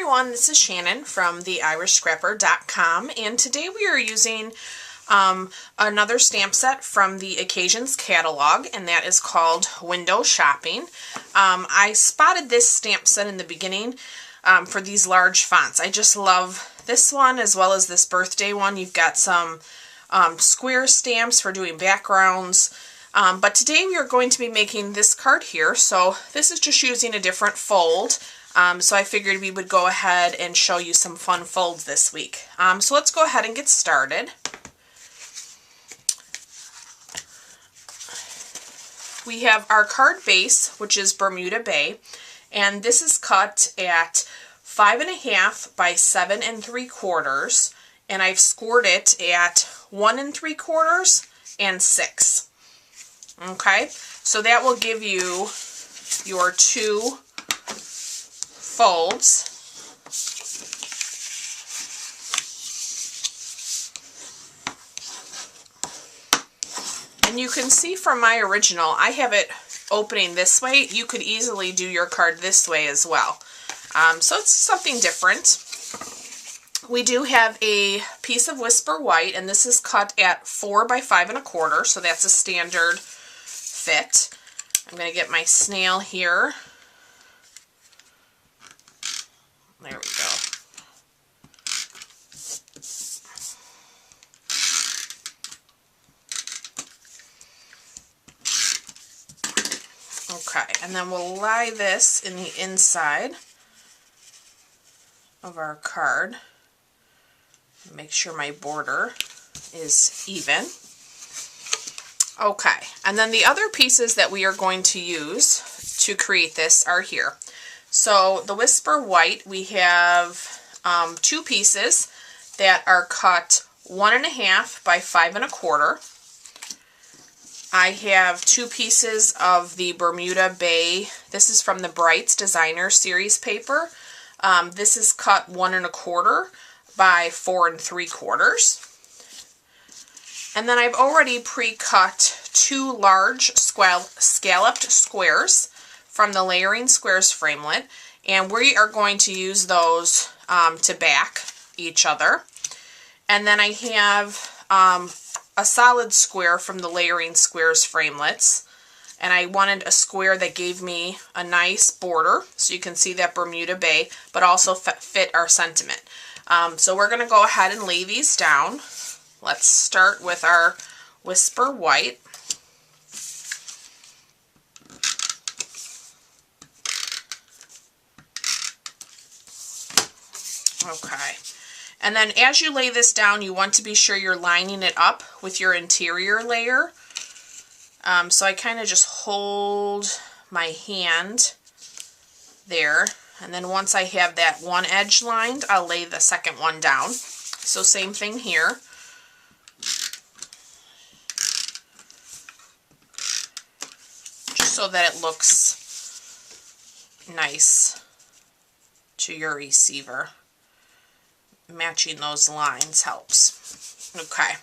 everyone, this is Shannon from theirishscrapper.com, and today we are using another stamp set from the Occasions catalog, and that is called Window Shopping. I spotted this stamp set in the beginning for these large fonts. I just love this one as well as this birthday one. You've got some square stamps for doing backgrounds. But today we are going to be making this card here, so this is just using a different fold. So I figured we would go ahead and show you some fun folds this week. So let's go ahead and get started. We have our card base, which is Bermuda Bay, and this is cut at 5.5 by 7 3/4, and I've scored it at 1 3/4 and 6. Okay, so that will give you your two folds. And you can see from my original, I have it opening this way. You could easily do your card this way as well. So it's something different. We do have a piece of Whisper White, and this is cut at 4 by 5 1/4, so that's a standard fit. I'm going to get my snail here. There we go. Okay, and then we'll lie this in the inside of our card. Make sure my border is even. Okay, and then the other pieces that we are going to use to create this are here. So the Whisper White, we have two pieces that are cut 1.5 by 5 1/4. I have two pieces of the Bermuda Bay. This is from the Brights Designer Series paper. This is cut 1 1/4 by 4 3/4. And then I've already pre-cut two large scalloped squares from the Layering Squares Framelit, and we are going to use those to back each other. And then I have a solid square from the Layering Squares Framelits, and I wanted a square that gave me a nice border, so you can see that Bermuda Bay, but also fit our sentiment. So we're going to go ahead and lay these down. Let's start with our Whisper White. Okay, and then as you lay this down, you want to be sure you're lining it up with your interior layer. So I kind of just hold my hand there, and then once I have that one edge lined, I'll lay the second one down. So same thing here. Just so that it looks nice to your receiver. Matching those lines helps. Okay.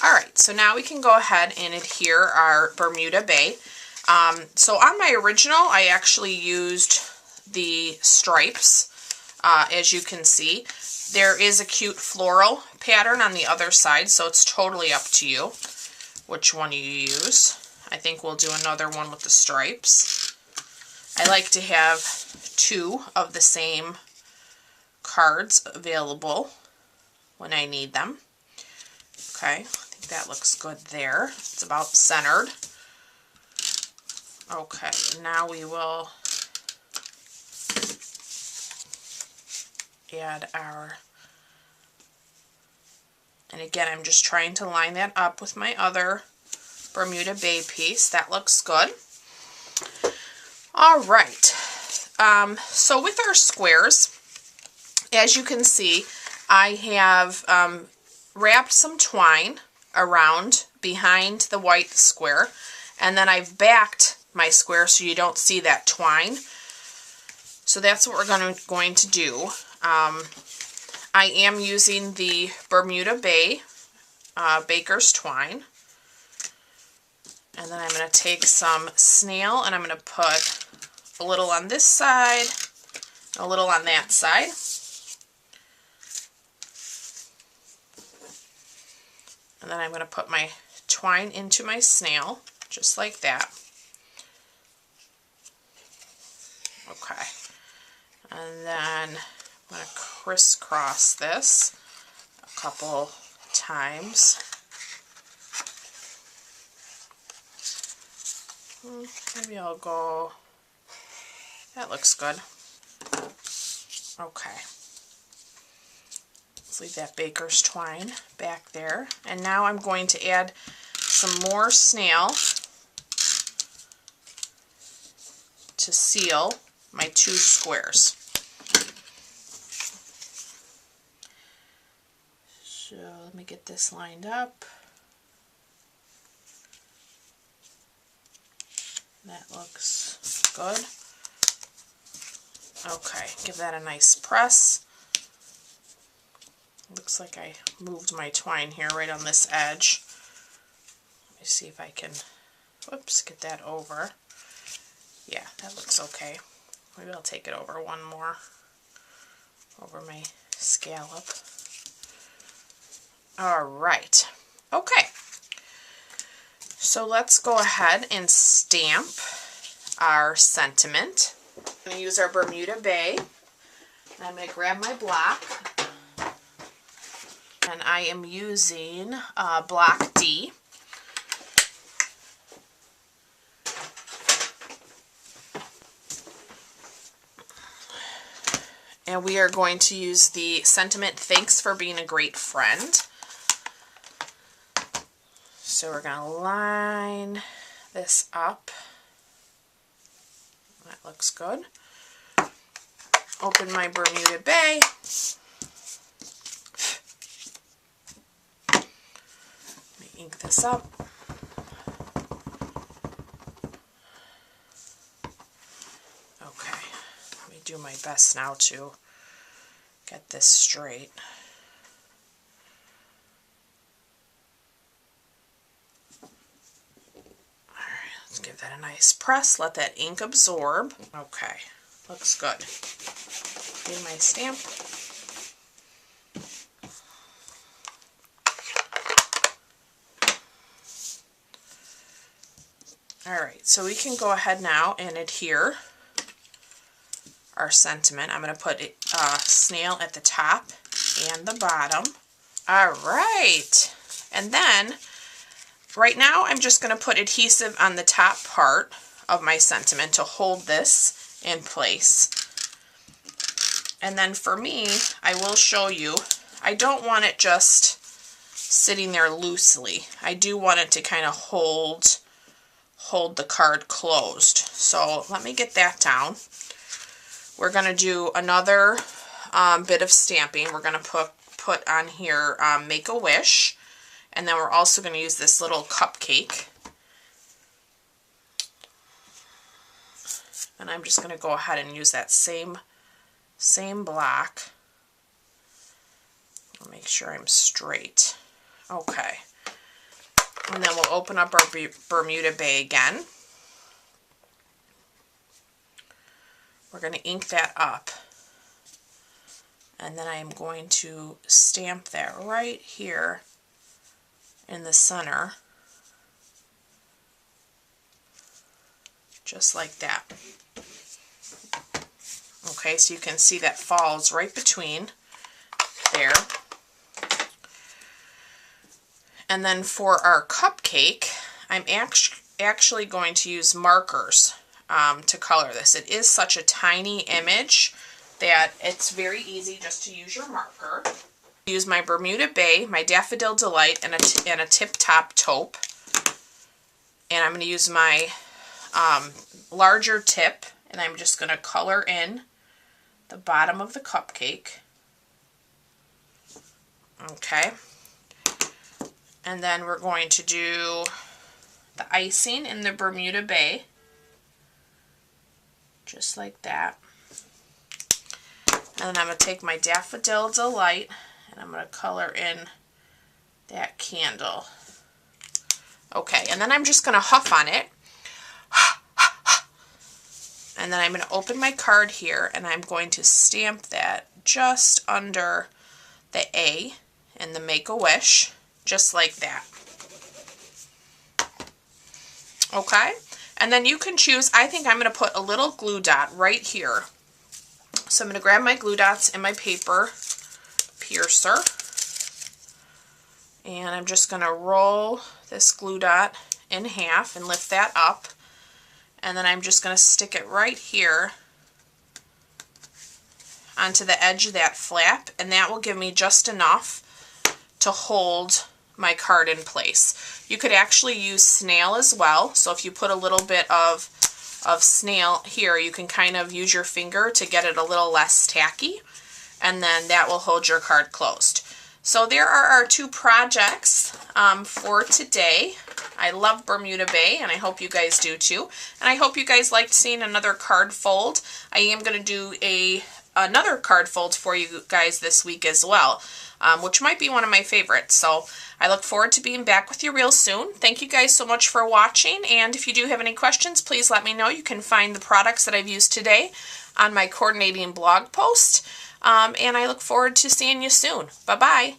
Alright, so now we can go ahead and adhere our Bermuda Bay. So on my original, I actually used the stripes, as you can see. There is a cute floral pattern on the other side, so it's totally up to you which one you use. I think we'll do another one with the stripes. I like to have two of the same cards available when I need them. Okay, I think that looks good there. It's about centered. Okay, now we will add our, and again, I'm just trying to line that up with my other Bermuda Bay piece. That looks good. All right, so with our squares, as you can see, I have wrapped some twine around behind the white square, and then I've backed my square so you don't see that twine. So that's what we're going to do. I am using the Bermuda Bay Baker's Twine. And then I'm going to take some snail and I'm going to put a little on this side a little on that side. And then I'm going to put my twine into my snail, just like that. Okay. And then I'm going to crisscross this a couple times. Maybe I'll go, that looks good. Okay. Let's leave that baker's twine back there. And now I'm going to add some more snail to seal my 2 squares. So let me get this lined up. That looks good. Okay, give that a nice press. Looks like I moved my twine here right on this edge. Let me see if I can, whoops, get that over. Yeah, that looks okay. Maybe I'll take it over one more, over my scallop. All right, okay. So let's go ahead and stamp our sentiment. I'm going to use our Bermuda Bay. I'm going to grab my block. And I am using block D. And we are going to use the sentiment, "Thanks for being a great friend." So we're going to line this up. That looks good. Open my Bermuda Bay. Let me ink this up. Okay, let me do my best now to get this straight. Let's give that a nice press, let that ink absorb. Okay, looks good. Need my stamp. Alright, so we can go ahead now and adhere our sentiment. I'm going to put snail at the top and the bottom. Alright, and then right now I'm just going to put adhesive on the top part of my sentiment to hold this in place. And then for me, I will show you, I don't want it just sitting there loosely. I do want it to kind of hold the card closed. So let me get that down. We're going to do another bit of stamping. We're going to put on here Make a Wish. And then we're also going to use this little cupcake. And I'm just going to go ahead and use that same block. I'll make sure I'm straight. Okay. And then we'll open up our Bermuda Bay again. We're going to ink that up. And then I am going to stamp that right here in the center. Just like that. Okay, so you can see that falls right between there. And then for our cupcake, I'm actually going to use markers to color this. It is such a tiny image that it's very easy just to use your marker. Use my Bermuda Bay, my Daffodil Delight, and a tip-top taupe. And I'm going to use my larger tip, and I'm just going to color in the bottom of the cupcake. Okay. And then we're going to do the icing in the Bermuda Bay. Just like that. And then I'm going to take my Daffodil Delight and I'm going to color in that candle. Okay, and then I'm just going to huff on it. And then I'm going to open my card here, and I'm going to stamp that just under the A in the Make-A-Wish, just like that. Okay? And then you can choose, I think I'm going to put a little glue dot right here. So I'm going to grab my glue dots and my paper piercer, and I'm just going to roll this glue dot in half and lift that up, and then I'm just going to stick it right here onto the edge of that flap, and that will give me just enough to hold my card in place. You could actually use snail as well, so if you put a little bit of snail here, you can kind of use your finger to get it a little less tacky, and then that will hold your card closed. So there are our two projects for today. I love Bermuda Bay, and I hope you guys do too. And I hope you guys liked seeing another card fold. I am going to do another card fold for you guys this week as well, which might be one of my favorites. So I look forward to being back with you real soon. Thank you guys so much for watching, and if you do have any questions, please let me know. You can find the products that I've used today on my coordinating blog post, and I look forward to seeing you soon. Bye-bye.